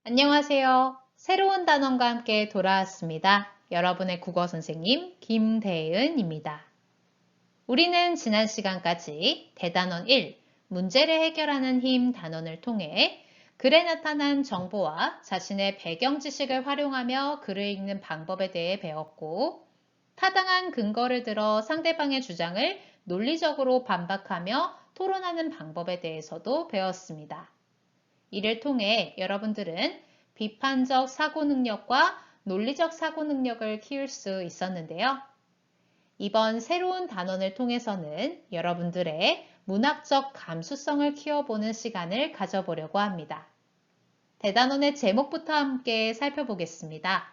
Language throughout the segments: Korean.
안녕하세요. 새로운 단원과 함께 돌아왔습니다. 여러분의 국어 선생님 김대은입니다. 우리는 지난 시간까지 대단원 1, 문제를 해결하는 힘 단원을 통해 글에 나타난 정보와 자신의 배경 지식을 활용하며 글을 읽는 방법에 대해 배웠고, 타당한 근거를 들어 상대방의 주장을 논리적으로 반박하며 토론하는 방법에 대해서도 배웠습니다. 이를 통해 여러분들은 비판적 사고 능력과 논리적 사고 능력을 키울 수 있었는데요. 이번 새로운 단원을 통해서는 여러분들의 문학적 감수성을 키워보는 시간을 가져보려고 합니다. 대단원의 제목부터 함께 살펴보겠습니다.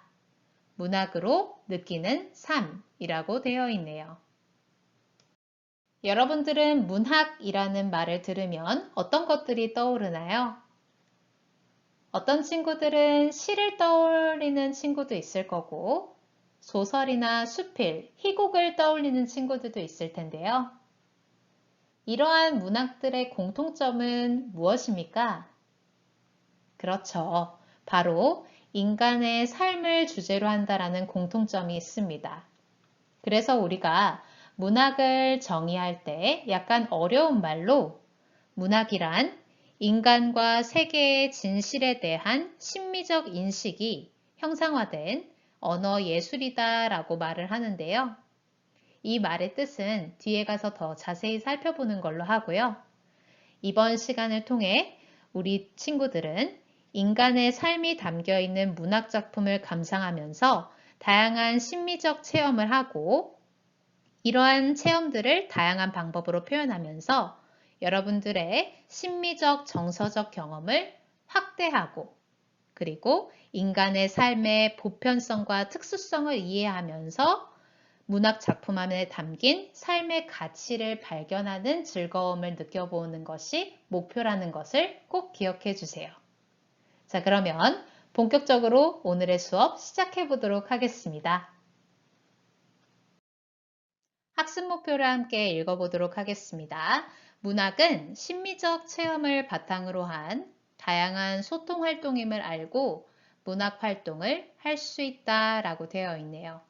문학으로 느끼는 삶이라고 되어 있네요. 여러분들은 문학이라는 말을 들으면 어떤 것들이 떠오르나요? 어떤 친구들은 시를 떠올리는 친구도 있을 거고, 소설이나 수필, 희곡을 떠올리는 친구들도 있을 텐데요. 이러한 문학들의 공통점은 무엇입니까? 그렇죠. 바로 인간의 삶을 주제로 한다라는 공통점이 있습니다. 그래서 우리가 문학을 정의할 때 약간 어려운 말로 문학이란 인간과 세계의 진실에 대한 심미적 인식이 형상화된 언어 예술이다 라고 말을 하는데요. 이 말의 뜻은 뒤에 가서 더 자세히 살펴보는 걸로 하고요. 이번 시간을 통해 우리 친구들은 인간의 삶이 담겨 있는 문학 작품을 감상하면서 다양한 심미적 체험을 하고, 이러한 체험들을 다양한 방법으로 표현하면서 여러분들의 심미적 정서적 경험을 확대하고, 그리고 인간의 삶의 보편성과 특수성을 이해하면서 문학 작품 안에 담긴 삶의 가치를 발견하는 즐거움을 느껴보는 것이 목표라는 것을 꼭 기억해 주세요. 자, 그러면 본격적으로 오늘의 수업 시작해 보도록 하겠습니다. 학습 목표를 함께 읽어보도록 하겠습니다. 문학은 심미적 체험을 바탕으로 한 다양한 소통 활동임을 알고 문학 활동을 할 수 있다라고 되어 있네요.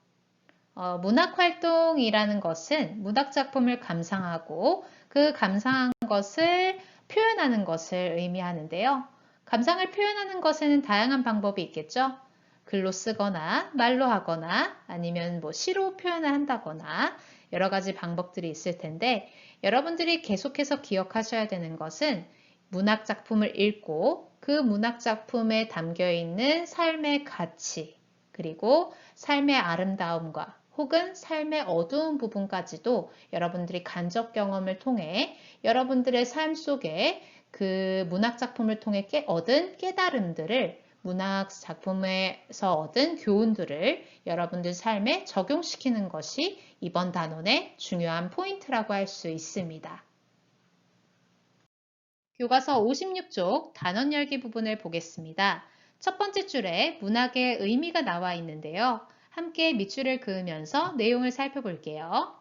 문학 활동이라는 것은 문학 작품을 감상하고 그 감상한 것을 표현하는 것을 의미하는데요. 감상을 표현하는 것에는 다양한 방법이 있겠죠. 글로 쓰거나 말로 하거나 아니면 시로 표현을 한다거나 여러 가지 방법들이 있을 텐데, 여러분들이 계속해서 기억하셔야 되는 것은 문학 작품을 읽고 그 문학 작품에 담겨 있는 삶의 가치, 그리고 삶의 아름다움과 혹은 삶의 어두운 부분까지도 여러분들이 간접 경험을 통해 여러분들의 삶 속에 그 문학 작품을 통해 얻은 깨달음들을, 문학 작품에서 얻은 교훈들을 여러분들 삶에 적용시키는 것이 이번 단원의 중요한 포인트라고 할 수 있습니다. 교과서 56쪽 단원 열기 부분을 보겠습니다. 첫 번째 줄에 문학의 의미가 나와 있는데요. 함께 밑줄을 그으면서 내용을 살펴볼게요.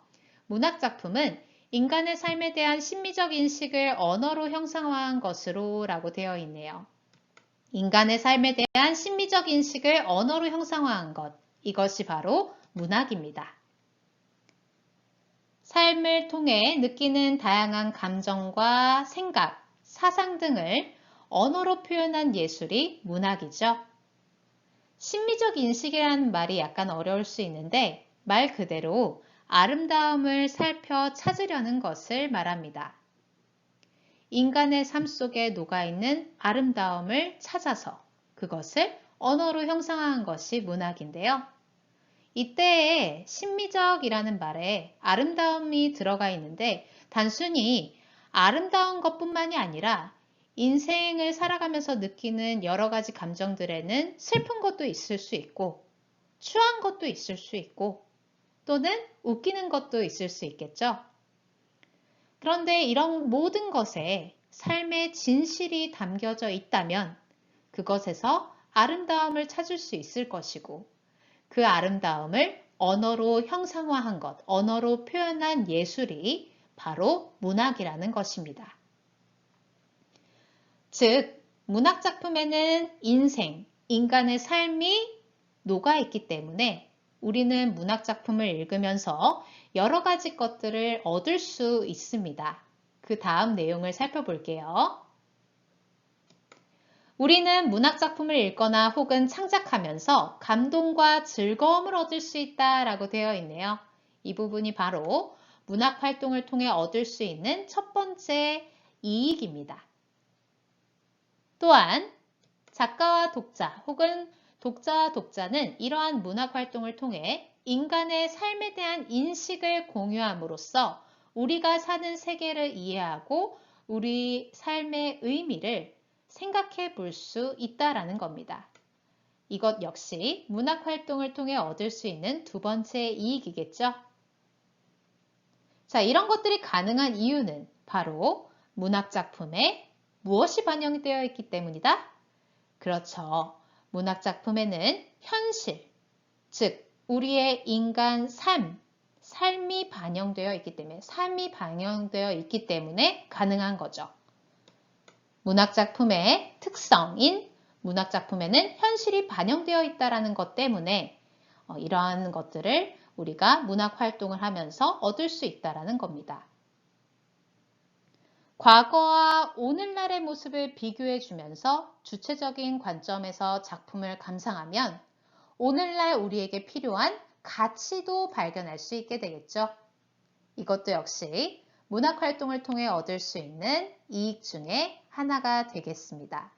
문학 작품은 인간의 삶에 대한 심미적 인식을 언어로 형상화한 것으로 라고 되어 있네요. 인간의 삶에 대한 심미적 인식을 언어로 형상화한 것, 이것이 바로 문학입니다. 삶을 통해 느끼는 다양한 감정과 생각, 사상 등을 언어로 표현한 예술이 문학이죠. 심미적 인식이라는 말이 약간 어려울 수 있는데 말 그대로 아름다움을 살펴 찾으려는 것을 말합니다. 인간의 삶 속에 녹아있는 아름다움을 찾아서 그것을 언어로 형상화한 것이 문학인데요. 이때에 심미적이라는 말에 아름다움이 들어가 있는데 단순히 아름다운 것뿐만이 아니라 인생을 살아가면서 느끼는 여러 가지 감정들에는 슬픈 것도 있을 수 있고 추한 것도 있을 수 있고 또는 웃기는 것도 있을 수 있겠죠. 그런데 이런 모든 것에 삶의 진실이 담겨져 있다면 그것에서 아름다움을 찾을 수 있을 것이고, 그 아름다움을 언어로 형상화한 것, 언어로 표현한 예술이 바로 문학이라는 것입니다. 즉, 문학작품에는 인생, 인간의 삶이 녹아있기 때문에 우리는 문학작품을 읽으면서 여러 가지 것들을 얻을 수 있습니다. 그 다음 내용을 살펴볼게요. 우리는 문학작품을 읽거나 혹은 창작하면서 감동과 즐거움을 얻을 수 있다라고 되어 있네요. 이 부분이 바로 문학활동을 통해 얻을 수 있는 첫 번째 이익입니다. 또한 작가와 독자 혹은 독자와 독자는 이러한 문학활동을 통해 인간의 삶에 대한 인식을 공유함으로써 우리가 사는 세계를 이해하고 우리 삶의 의미를 생각해 볼 수 있다라는 겁니다. 이것 역시 문학활동을 통해 얻을 수 있는 두 번째 이익이겠죠. 자, 이런 것들이 가능한 이유는 바로 문학작품에 무엇이 반영되어 있기 때문이다? 그렇죠. 문학작품에는 현실, 즉 우리의 인간 삶이 반영되어 있기 때문에 가능한 거죠. 문학작품의 특성인 문학작품에는 현실이 반영되어 있다는 것 때문에 이러한 것들을 우리가 문학활동을 하면서 얻을 수 있다는 겁니다. 과거와 오늘날의 모습을 비교해 주면서 주체적인 관점에서 작품을 감상하면 오늘날 우리에게 필요한 가치도 발견할 수 있게 되겠죠. 이것도 역시 문학활동을 통해 얻을 수 있는 이익 중에 하나가 되겠습니다.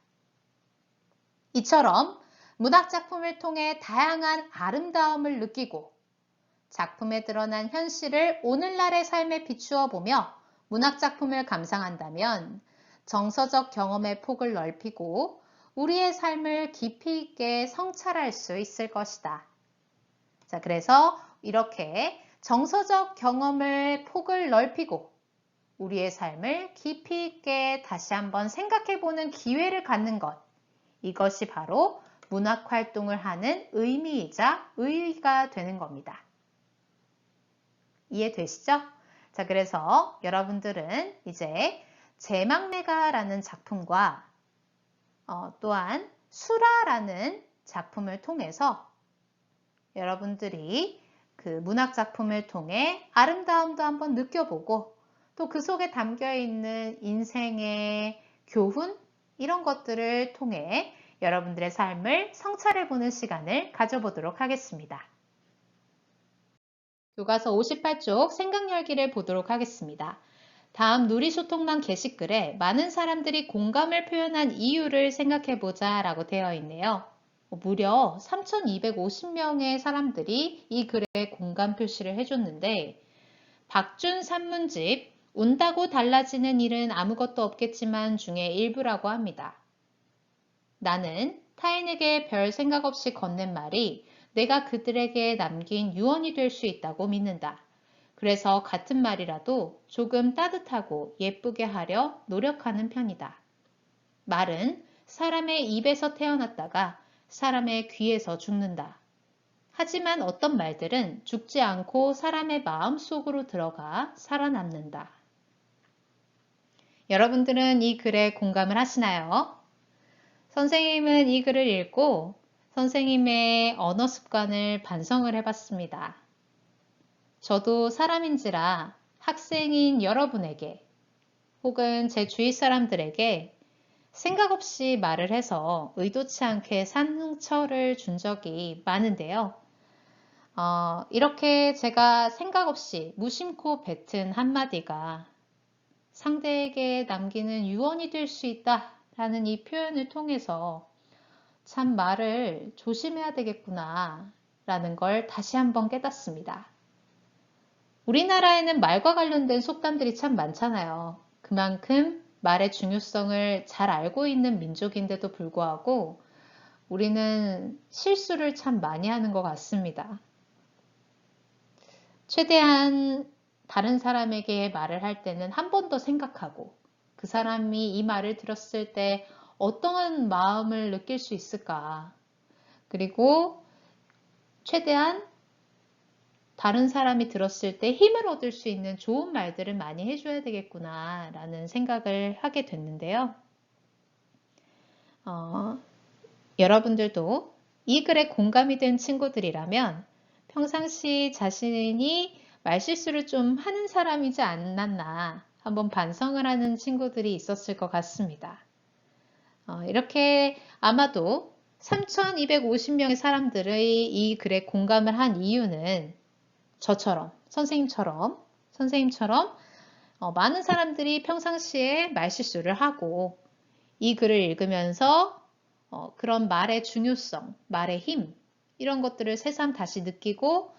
이처럼 문학작품을 통해 다양한 아름다움을 느끼고 작품에 드러난 현실을 오늘날의 삶에 비추어 보며 문학작품을 감상한다면 정서적 경험의 폭을 넓히고 우리의 삶을 깊이 있게 성찰할 수 있을 것이다. 자, 그래서 이렇게 정서적 경험의 폭을 넓히고 우리의 삶을 깊이 있게 다시 한번 생각해 보는 기회를 갖는 것. 이것이 바로 문학활동을 하는 의미이자 의의가 되는 겁니다. 이해되시죠? 자, 그래서 여러분들은 이제 제망내가라는 작품과 또한 수라라는 작품을 통해서 여러분들이 그 문학작품을 통해 아름다움도 한번 느껴보고 또 그 속에 담겨있는 인생의 교훈 이런 것들을 통해 여러분들의 삶을 성찰해보는 시간을 가져보도록 하겠습니다. 교과서 58쪽 생각열기를 보도록 하겠습니다. 다음 누리소통란 게시글에 많은 사람들이 공감을 표현한 이유를 생각해보자 라고 되어 있네요. 무려 3,250명의 사람들이 이 글에 공감 표시를 해줬는데 박준 산문집 운다고 달라지는 일은 아무것도 없겠지만 중에 일부라고 합니다. 나는 타인에게 별 생각 없이 건넨 말이 내가 그들에게 남긴 유언이 될 수 있다고 믿는다. 그래서 같은 말이라도 조금 따뜻하고 예쁘게 하려 노력하는 편이다. 말은 사람의 입에서 태어났다가 사람의 귀에서 죽는다. 하지만 어떤 말들은 죽지 않고 사람의 마음 속으로 들어가 살아남는다. 여러분들은 이 글에 공감을 하시나요? 선생님은 이 글을 읽고 선생님의 언어 습관을 반성을 해봤습니다. 저도 사람인지라 학생인 여러분에게 혹은 제 주위 사람들에게 생각 없이 말을 해서 의도치 않게 상처를 준 적이 많은데요. 이렇게 제가 생각 없이 무심코 뱉은 한마디가 상대에게 남기는 유언이 될 수 있다라는 이 표현을 통해서 참 말을 조심해야 되겠구나 라는 걸 다시 한번 깨닫습니다. 우리나라에는 말과 관련된 속담들이 참 많잖아요. 그만큼 말의 중요성을 잘 알고 있는 민족인데도 불구하고 우리는 실수를 참 많이 하는 것 같습니다. 최대한 다른 사람에게 말을 할 때는 한 번 더 생각하고 그 사람이 이 말을 들었을 때 어떠한 마음을 느낄 수 있을까? 그리고 최대한 다른 사람이 들었을 때 힘을 얻을 수 있는 좋은 말들을 많이 해줘야 되겠구나 라는 생각을 하게 됐는데요. 어, 여러분들도 이 글에 공감이 된 친구들이라면 평상시 자신이 말실수를 좀 하는 사람이지 않았나 한번 반성을 하는 친구들이 있었을 것 같습니다. 이렇게 아마도 3,250명의 사람들의 이 글에 공감을 한 이유는 저처럼, 선생님처럼 많은 사람들이 평상시에 말실수를 하고 이 글을 읽으면서 그런 말의 중요성, 말의 힘 이런 것들을 새삼 다시 느끼고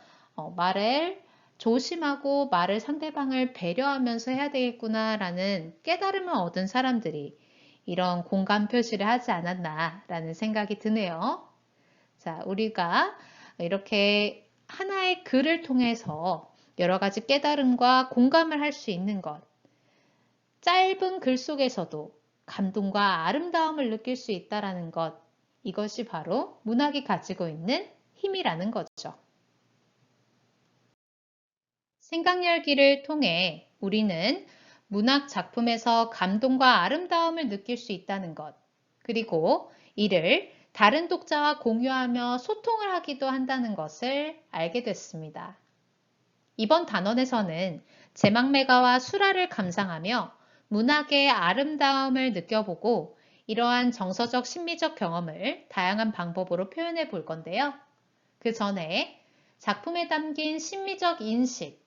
말을 조심하고 말을 상대방을 배려하면서 해야 되겠구나라는 깨달음을 얻은 사람들이 이런 공감 표시를 하지 않았나라는 생각이 드네요. 자, 우리가 이렇게 하나의 글을 통해서 여러 가지 깨달음과 공감을 할 수 있는 것, 짧은 글 속에서도 감동과 아름다움을 느낄 수 있다는 것, 이것이 바로 문학이 가지고 있는 힘이라는 거죠. 생각열기를 통해 우리는 문학 작품에서 감동과 아름다움을 느낄 수 있다는 것, 그리고 이를 다른 독자와 공유하며 소통을 하기도 한다는 것을 알게 됐습니다. 이번 단원에서는 제막매가와 수라를 감상하며 문학의 아름다움을 느껴보고 이러한 정서적 심미적 경험을 다양한 방법으로 표현해 볼 건데요. 그 전에 작품에 담긴 심미적 인식,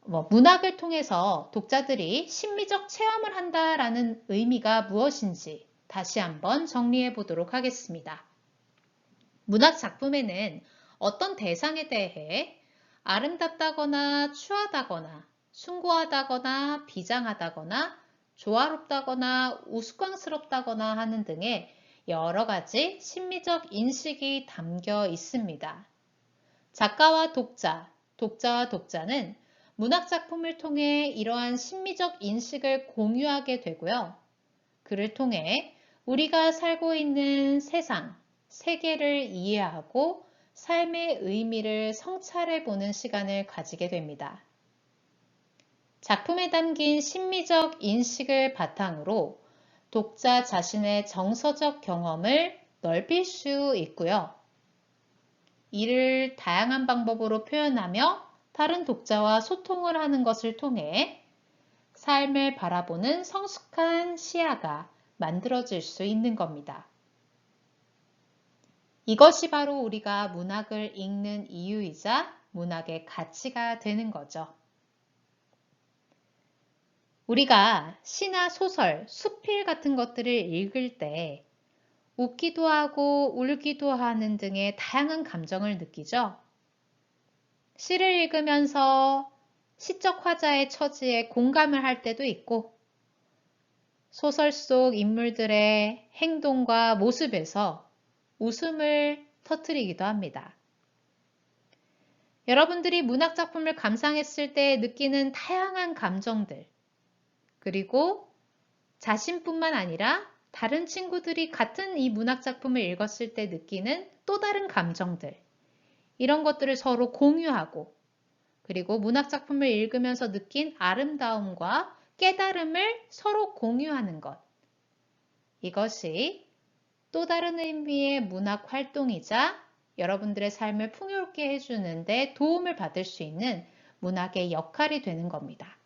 문학을 통해서 독자들이 심미적 체험을 한다라는 의미가 무엇인지 다시 한번 정리해 보도록 하겠습니다. 문학 작품에는 어떤 대상에 대해 아름답다거나 추하다거나 숭고하다거나 비장하다거나 조화롭다거나 우스꽝스럽다거나 하는 등의 여러 가지 심미적 인식이 담겨 있습니다. 작가와 독자, 독자와 독자는 문학 작품을 통해 이러한 심미적 인식을 공유하게 되고요. 그를 통해 우리가 살고 있는 세상, 세계를 이해하고 삶의 의미를 성찰해 보는 시간을 가지게 됩니다. 작품에 담긴 심미적 인식을 바탕으로 독자 자신의 정서적 경험을 넓힐 수 있고요. 이를 다양한 방법으로 표현하며 다른 독자와 소통을 하는 것을 통해 삶을 바라보는 성숙한 시야가 만들어질 수 있는 겁니다. 이것이 바로 우리가 문학을 읽는 이유이자 문학의 가치가 되는 거죠. 우리가 시나 소설, 수필 같은 것들을 읽을 때 웃기도 하고 울기도 하는 등의 다양한 감정을 느끼죠. 시를 읽으면서 시적 화자의 처지에 공감을 할 때도 있고 소설 속 인물들의 행동과 모습에서 웃음을 터뜨리기도 합니다. 여러분들이 문학작품을 감상했을 때 느끼는 다양한 감정들, 그리고 자신뿐만 아니라 다른 친구들이 같은 이 문학작품을 읽었을 때 느끼는 또 다른 감정들, 이런 것들을 서로 공유하고, 그리고 문학작품을 읽으면서 느낀 아름다움과 깨달음을 서로 공유하는 것. 이것이 또 다른 의미의 문학 활동이자 여러분들의 삶을 풍요롭게 해주는데 도움을 받을 수 있는 문학의 역할이 되는 겁니다.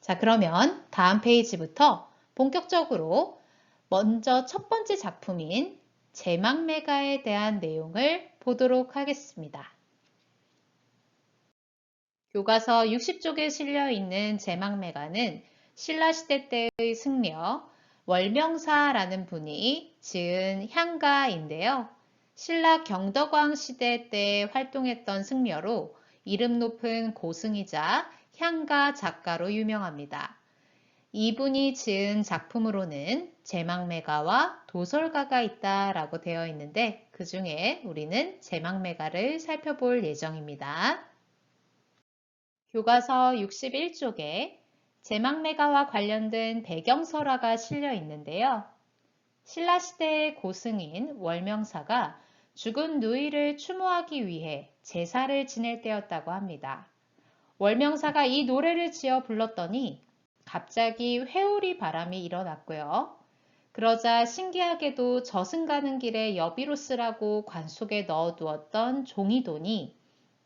자, 그러면 다음 페이지부터 본격적으로 먼저 첫 번째 작품인 제막매가에 대한 내용을 보도록 하겠습니다. 교과서 60쪽에 실려 있는 제막매가는 신라시대 때의 승려 월명사라는 분이 지은 향가인데요. 신라 경덕왕 시대 때 활동했던 승려로 이름 높은 고승이자 향가 작가로 유명합니다. 이분이 지은 작품으로는 제막매가와 도설가가 있다라고 되어 있는데 그 중에 우리는 제막매가를 살펴볼 예정입니다. 교과서 61쪽에 제막매가와 관련된 배경설화가 실려 있는데요. 신라시대의 고승인 월명사가 죽은 누이를 추모하기 위해 제사를 지낼 때였다고 합니다. 월명사가 이 노래를 지어 불렀더니 갑자기 회오리 바람이 일어났고요. 그러자 신기하게도 저승 가는 길에 여비로스라고 관 속에 넣어두었던 종이돈이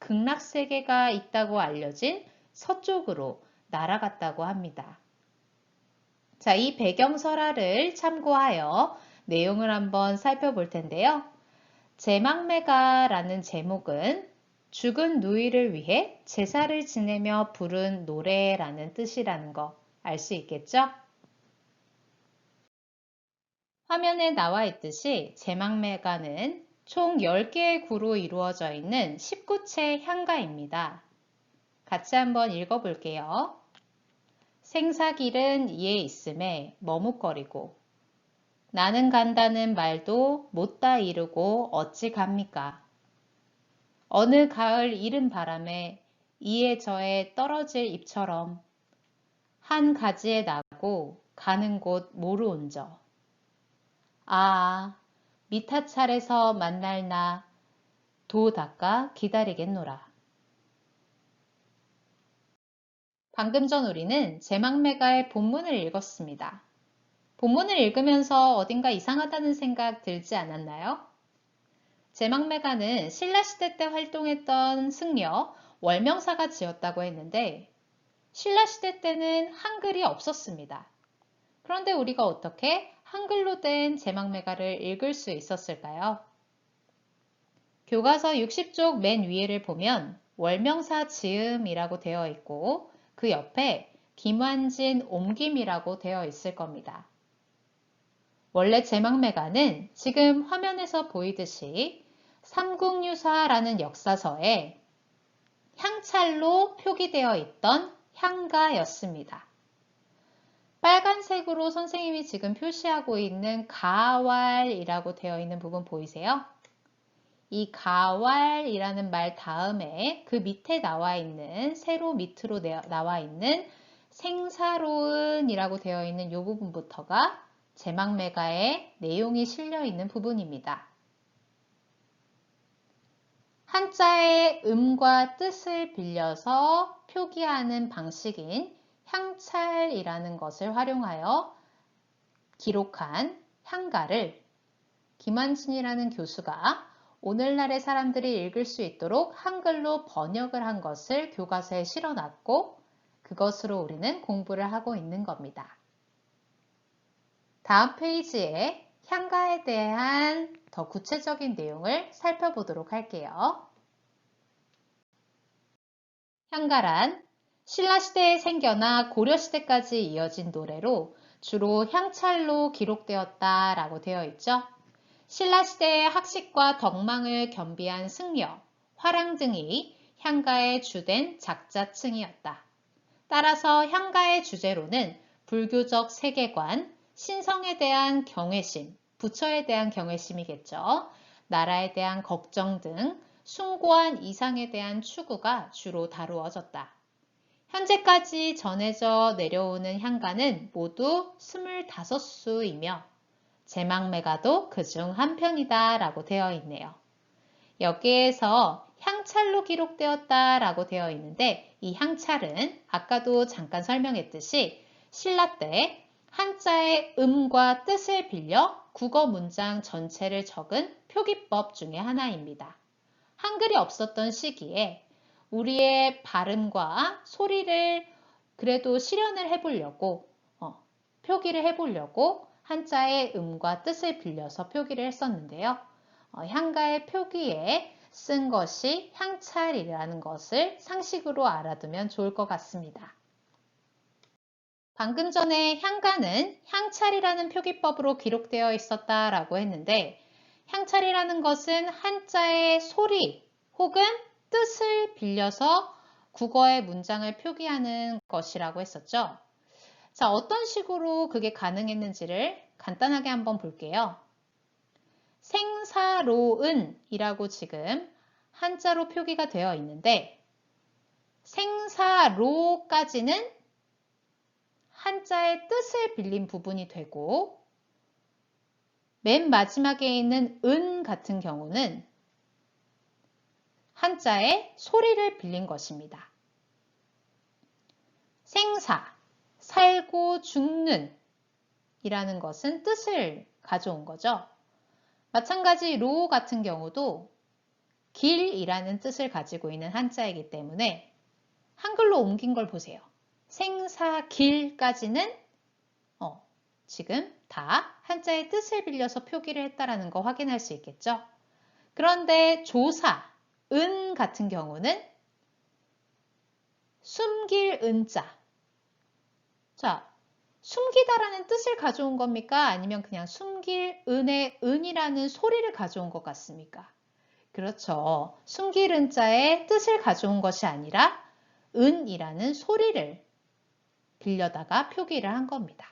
극락세계가 있다고 알려진 서쪽으로 날아갔다고 합니다. 자, 이 배경설화를 참고하여 내용을 한번 살펴볼 텐데요. 제망매가라는 제목은 죽은 누이를 위해 제사를 지내며 부른 노래라는 뜻이라는 거 알 수 있겠죠? 화면에 나와 있듯이 제망매가는 총 10개의 구로 이루어져 있는 19채 향가입니다. 같이 한번 읽어볼게요. 생사길은 이에 있음에 머뭇거리고 나는 간다는 말도 못다 이루고 어찌 갑니까? 어느 가을 이른 바람에 이에 저에 떨어질 잎처럼 한 가지에 나고 가는 곳 모르온저. 아, 미타찰에서 만날 나 도 닦아 기다리겠노라. 방금 전 우리는 제망매가의 본문을 읽었습니다. 본문을 읽으면서 어딘가 이상하다는 생각 들지 않았나요? 제망매가는 신라시대 때 활동했던 승려 월명사가 지었다고 했는데 신라시대 때는 한글이 없었습니다. 그런데 우리가 어떻게 한글로 된 제망매가를 읽을 수 있었을까요? 교과서 60쪽 맨 위에를 보면 월명사 지음이라고 되어 있고 그 옆에 김완진 옮김이라고 되어 있을 겁니다. 원래 제망매가는 지금 화면에서 보이듯이 삼국유사라는 역사서에 향찰로 표기되어 있던 향가였습니다. 빨간색으로 선생님이 지금 표시하고 있는 가왈이라고 되어 있는 부분 보이세요? 이 가왈이라는 말 다음에 그 밑에 나와 있는 세로 밑으로 나와 있는 생사로은이라고 되어 있는 이 부분부터가 제망매가의 내용이 실려 있는 부분입니다. 한자의 음과 뜻을 빌려서 표기하는 방식인 향찰이라는 것을 활용하여 기록한 향가를 김완진이라는 교수가 오늘날의 사람들이 읽을 수 있도록 한글로 번역을 한 것을 교과서에 실어놨고 그것으로 우리는 공부를 하고 있는 겁니다. 다음 페이지에 향가에 대한 더 구체적인 내용을 살펴보도록 할게요. 향가란 신라시대에 생겨나 고려시대까지 이어진 노래로 주로 향찰로 기록되었다라고 되어 있죠. 신라시대의 학식과 덕망을 겸비한 승려, 화랑 등이 향가의 주된 작자층이었다. 따라서 향가의 주제로는 불교적 세계관, 신성에 대한 경외심, 부처에 대한 경외심이겠죠. 나라에 대한 걱정 등 숭고한 이상에 대한 추구가 주로 다루어졌다. 현재까지 전해져 내려오는 향가는 모두 25수이며 제망매가도 그중 한 편이다 라고 되어 있네요. 여기에서 향찰로 기록되었다 라고 되어 있는데 이 향찰은 아까도 잠깐 설명했듯이 신라 때 한자의 음과 뜻을 빌려 국어 문장 전체를 적은 표기법 중에 하나입니다. 한글이 없었던 시기에 우리의 발음과 소리를 그래도 실현을 해보려고 표기를 해보려고 한자의 음과 뜻을 빌려서 표기를 했었는데요. 향가의 표기에 쓴 것이 향찰이라는 것을 상식으로 알아두면 좋을 것 같습니다. 방금 전에 향가는 향찰이라는 표기법으로 기록되어 있었다라고 했는데 향찰이라는 것은 한자의 소리 혹은 뜻을 빌려서 국어의 문장을 표기하는 것이라고 했었죠. 자, 어떤 식으로 그게 가능했는지를 간단하게 한번 볼게요. 생사로은이라고 지금 한자로 표기가 되어 있는데 생사로까지는 한자의 뜻을 빌린 부분이 되고 맨 마지막에 있는 은 같은 경우는 한자의 소리를 빌린 것입니다. 생사, 살고 죽는 이라는 것은 뜻을 가져온 거죠. 마찬가지 로 같은 경우도 길이라는 뜻을 가지고 있는 한자이기 때문에 한글로 옮긴 걸 보세요. 생사길까지는 지금 다 한자의 뜻을 빌려서 표기를 했다라는 거 확인할 수 있겠죠. 그런데 조사, 은 같은 경우는 숨길 은자. 자, 숨기다라는 뜻을 가져온 겁니까? 아니면 그냥 숨길 은의 은이라는 소리를 가져온 것 같습니까? 그렇죠. 숨길 은자의 뜻을 가져온 것이 아니라 은이라는 소리를 빌려다가 표기를 한 겁니다.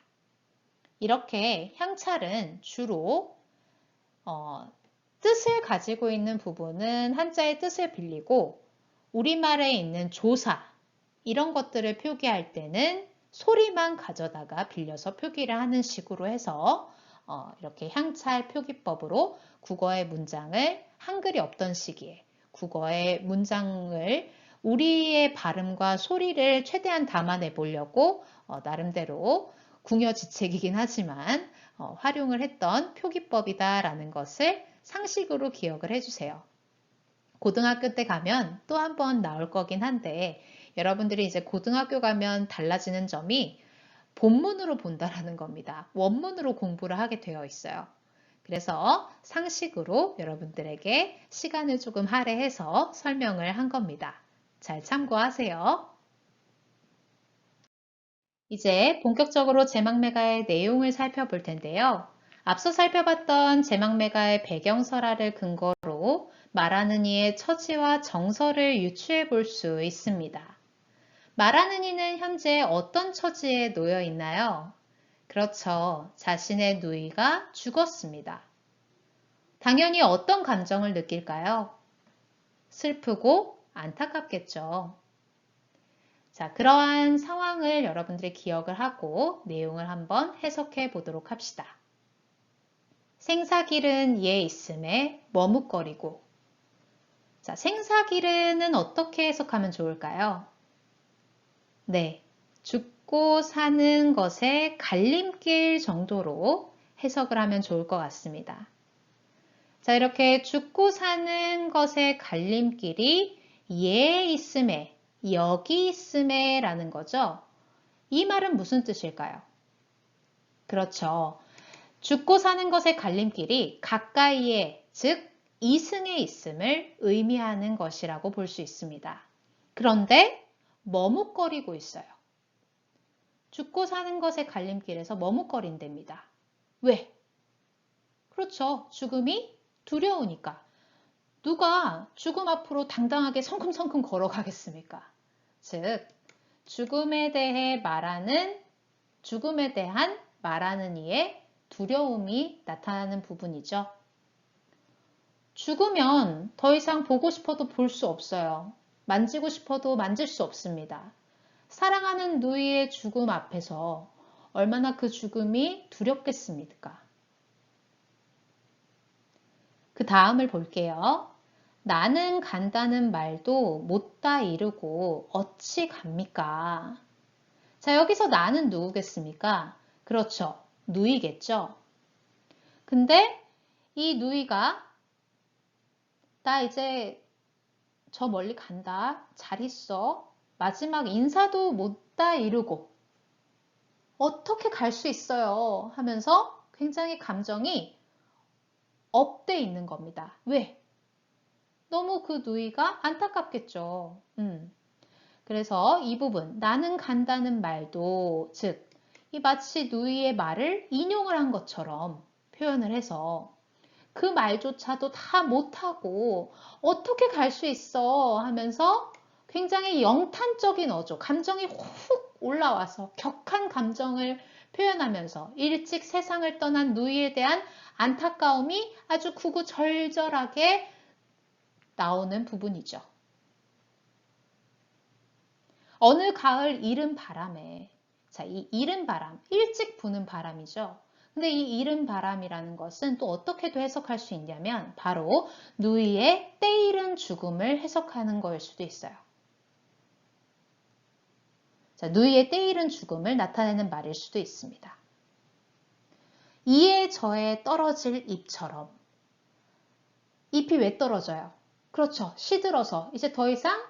이렇게 향찰은 주로 뜻을 가지고 있는 부분은 한자의 뜻을 빌리고 우리말에 있는 조사 이런 것들을 표기할 때는 소리만 가져다가 빌려서 표기를 하는 식으로 해서 이렇게 향찰 표기법으로 국어의 문장을 한글이 없던 시기에 국어의 문장을 우리의 발음과 소리를 최대한 담아내 보려고 나름대로 궁여지책이긴 하지만 활용을 했던 표기법이다라는 것을 상식으로 기억을 해주세요. 고등학교 때 가면 또 한 번 나올 거긴 한데 여러분들이 이제 고등학교 가면 달라지는 점이 본문으로 본다라는 겁니다. 원문으로 공부를 하게 되어 있어요. 그래서 상식으로 여러분들에게 시간을 조금 할애해서 설명을 한 겁니다. 잘 참고하세요. 이제 본격적으로 제막매가의 내용을 살펴볼 텐데요. 앞서 살펴봤던 제막매가의 배경설화를 근거로 말하는 이의 처지와 정서를 유추해 볼 수 있습니다. 말하는 이는 현재 어떤 처지에 놓여 있나요? 그렇죠. 자신의 누이가 죽었습니다. 당연히 어떤 감정을 느낄까요? 슬프고 안타깝겠죠. 자, 그러한 상황을 여러분들이 기억을 하고 내용을 한번 해석해 보도록 합시다. 생사길은 이에 있음에 머뭇거리고. 자, 생사길은 어떻게 해석하면 좋을까요? 네, 죽고 사는 것의 갈림길 정도로 해석을 하면 좋을 것 같습니다. 자, 이렇게 죽고 사는 것의 갈림길이 예 있음에, 여기 있음에 라는 거죠. 이 말은 무슨 뜻일까요? 그렇죠. 죽고 사는 것의 갈림길이 가까이에, 즉 이승에 있음을 의미하는 것이라고 볼 수 있습니다. 그런데 머뭇거리고 있어요. 죽고 사는 것의 갈림길에서 머뭇거린답니다. 왜? 그렇죠. 죽음이 두려우니까. 누가 죽음 앞으로 당당하게 성큼성큼 걸어가겠습니까? 즉, 죽음에 대한 말하는 이의 두려움이 나타나는 부분이죠. 죽으면 더 이상 보고 싶어도 볼 수 없어요. 만지고 싶어도 만질 수 없습니다. 사랑하는 누이의 죽음 앞에서 얼마나 그 죽음이 두렵겠습니까? 그 다음을 볼게요. 나는 간다는 말도 못다 이루고 어찌 갑니까? 자, 여기서 나는 누구겠습니까? 그렇죠. 누이겠죠. 근데 이 누이가 나 이제 저 멀리 간다. 잘 있어. 마지막 인사도 못다 이루고 어떻게 갈 수 있어요? 하면서 굉장히 감정이 업돼 있는 겁니다. 왜? 너무 그 누이가 안타깝겠죠. 그래서 이 부분 나는 간다는 말도 즉 이 마치 누이의 말을 인용을 한 것처럼 표현을 해서 그 말조차도 다 못하고 어떻게 갈 수 있어 하면서 굉장히 영탄적인 어조, 감정이 훅 올라와서 격한 감정을 표현하면서 일찍 세상을 떠난 누이에 대한 안타까움이 아주 구구절절하게 나오는 부분이죠. 어느 가을 이른 바람에, 자, 이 이른 바람, 일찍 부는 바람이죠. 근데 이 이른 바람이라는 것은 또 어떻게도 해석할 수 있냐면 바로 누이의 때이른 죽음을 해석하는 거일 수도 있어요. 자, 누이의 때이른 죽음을 나타내는 말일 수도 있습니다. 이에 저에 떨어질 잎처럼. 잎이 왜 떨어져요? 그렇죠. 시들어서 이제 더 이상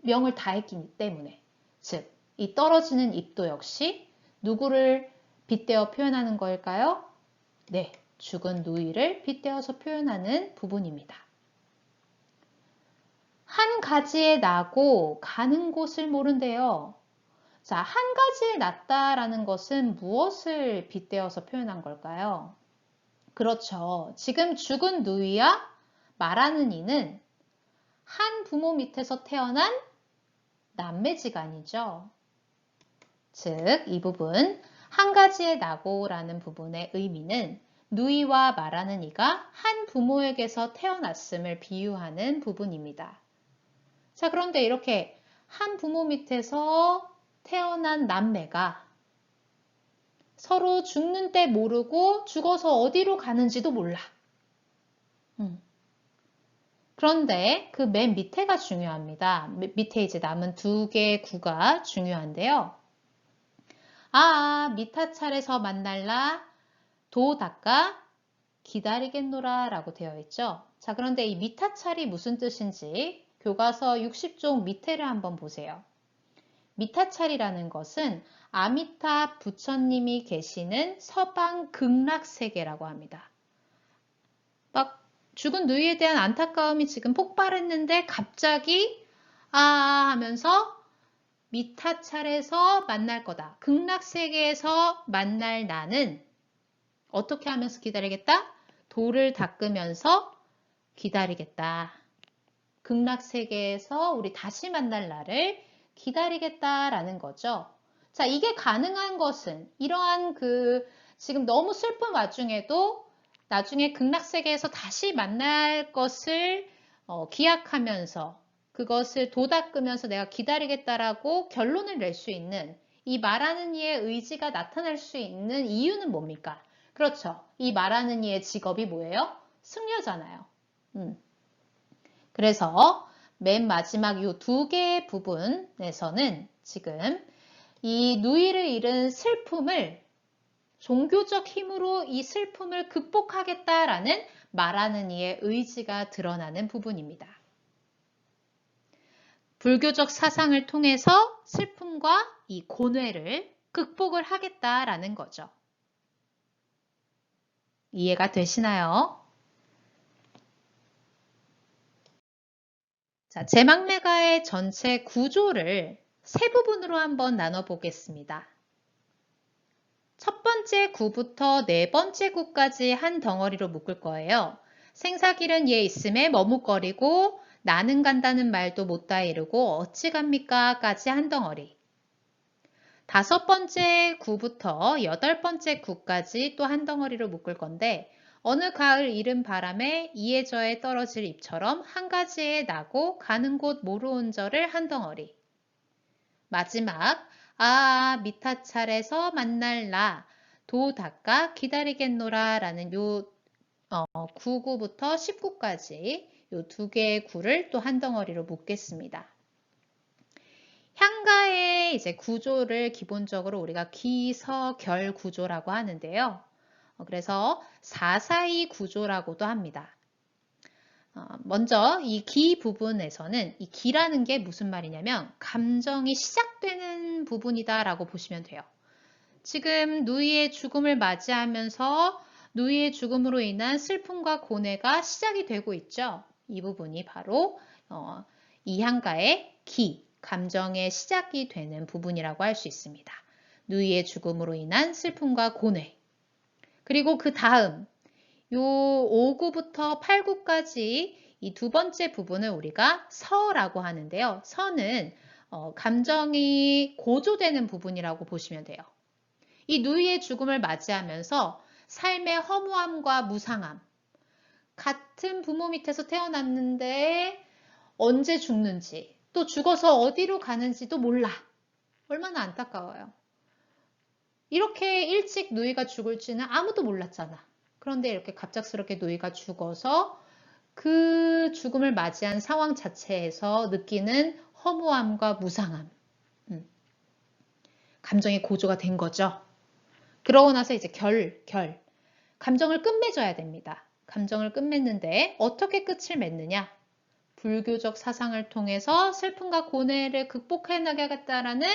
명을 다했기 때문에. 즉, 이 떨어지는 잎도 역시 누구를 빗대어 표현하는 걸까요? 네, 죽은 누이를 빗대어서 표현하는 부분입니다. 한 가지에 나고 가는 곳을 모른대요. 자, 한 가지에 났다라는 것은 무엇을 빗대어서 표현한 걸까요? 그렇죠. 지금 죽은 누이와 말하는 이는 한 부모 밑에서 태어난 남매지간이죠. 즉, 이 부분 한 가지에 나고라는 부분의 의미는 누이와 말하는 이가 한 부모에게서 태어났음을 비유하는 부분입니다. 자, 그런데 이렇게 한 부모 밑에서 태어난 남매가 서로 죽는 때 모르고 죽어서 어디로 가는지도 몰라. 그런데 그 맨 밑에가 중요합니다. 밑에 이제 남은 두 개의 구가 중요한데요. 미타 차례서 만날라 도 닦아 기다리겠노라 라고 되어 있죠. 자, 그런데 이 미타 찰이 무슨 뜻인지 교과서 60쪽 밑에를 한번 보세요. 미타 찰이라는 것은 아미타 부처님이 계시는 서방 극락세계라고 합니다. 막 죽은 누이에 대한 안타까움이 지금 폭발했는데 갑자기 하면서 미타찰에서 만날 거다. 극락세계에서 만날 나는 어떻게 하면서 기다리겠다? 도를 닦으면서 기다리겠다. 극락세계에서 우리 다시 만날 날을 기다리겠다라는 거죠. 자, 이게 가능한 것은 이러한 지금 너무 슬픈 와중에도 나중에 극락세계에서 다시 만날 것을 기약하면서 그것을 도닦으면서 내가 기다리겠다라고 결론을 낼 수 있는 이 말하는 이의 의지가 나타날 수 있는 이유는 뭡니까? 그렇죠. 이 말하는 이의 직업이 뭐예요? 승려잖아요. 그래서 맨 마지막 이 두 개의 부분에서는 지금 이 누이를 잃은 슬픔을 종교적 힘으로 이 슬픔을 극복하겠다라는 말하는 이의 의지가 드러나는 부분입니다. 불교적 사상을 통해서 슬픔과 이 고뇌를 극복을 하겠다라는 거죠. 이해가 되시나요? 자, 제망매가의 전체 구조를 세 부분으로 한번 나눠보겠습니다. 첫 번째 구부터 네 번째 구까지 한 덩어리로 묶을 거예요. 생사길은 얘 있음에 머뭇거리고 나는 간다는 말도 못다 이르고 어찌 갑니까? 까지 한 덩어리. 다섯 번째 구부터 여덟 번째 구까지 또 한 덩어리로 묶을 건데 어느 가을 이른 바람에 이에 저에 떨어질 잎처럼 한 가지에 나고 가는 곳 모르온저를 한 덩어리. 마지막 미타찰에서 만날 나 도 닦아 기다리겠노라 라는 요 9구부터 10구까지 요 두 개의 구를 또 한 덩어리로 묶겠습니다. 향가의 이제 구조를 기본적으로 우리가 기서결 구조라고 하는데요. 그래서 사사이 구조라고도 합니다. 먼저 이 기 부분에서는 이 기라는 게 무슨 말이냐면 감정이 시작되는 부분이다 라고 보시면 돼요. 지금 누이의 죽음을 맞이하면서 누이의 죽음으로 인한 슬픔과 고뇌가 시작이 되고 있죠. 이 부분이 바로 이 향가의 기, 감정의 시작이 되는 부분이라고 할 수 있습니다. 누이의 죽음으로 인한 슬픔과 고뇌. 그리고 그 다음 요 5구부터 8구까지 이 두 번째 부분을 우리가 서라고 하는데요. 서는 감정이 고조되는 부분이라고 보시면 돼요. 이 누이의 죽음을 맞이하면서 삶의 허무함과 무상함, 같은 부모 밑에서 태어났는데 언제 죽는지, 또 죽어서 어디로 가는지도 몰라. 얼마나 안타까워요. 이렇게 일찍 누이가 죽을지는 아무도 몰랐잖아. 그런데 이렇게 갑작스럽게 누이가 죽어서 그 죽음을 맞이한 상황 자체에서 느끼는 허무함과 무상함. 감정의 고조가 된 거죠. 그러고 나서 이제 감정을 끝맺어야 됩니다. 감정을 끝맺는데 어떻게 끝을 맺느냐? 불교적 사상을 통해서 슬픔과 고뇌를 극복해 나가겠다라는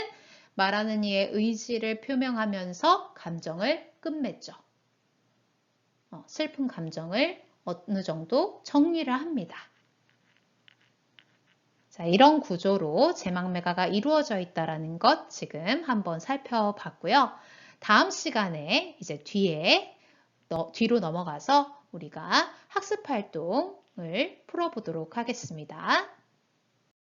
말하는 이의 의지를 표명하면서 감정을 끝맺죠. 슬픈 감정을 어느 정도 정리를 합니다. 자, 이런 구조로 제막매가가 이루어져 있다는 것 지금 한번 살펴봤고요. 다음 시간에 이제 뒤로 넘어가서 우리가 학습 활동을 풀어보도록 하겠습니다.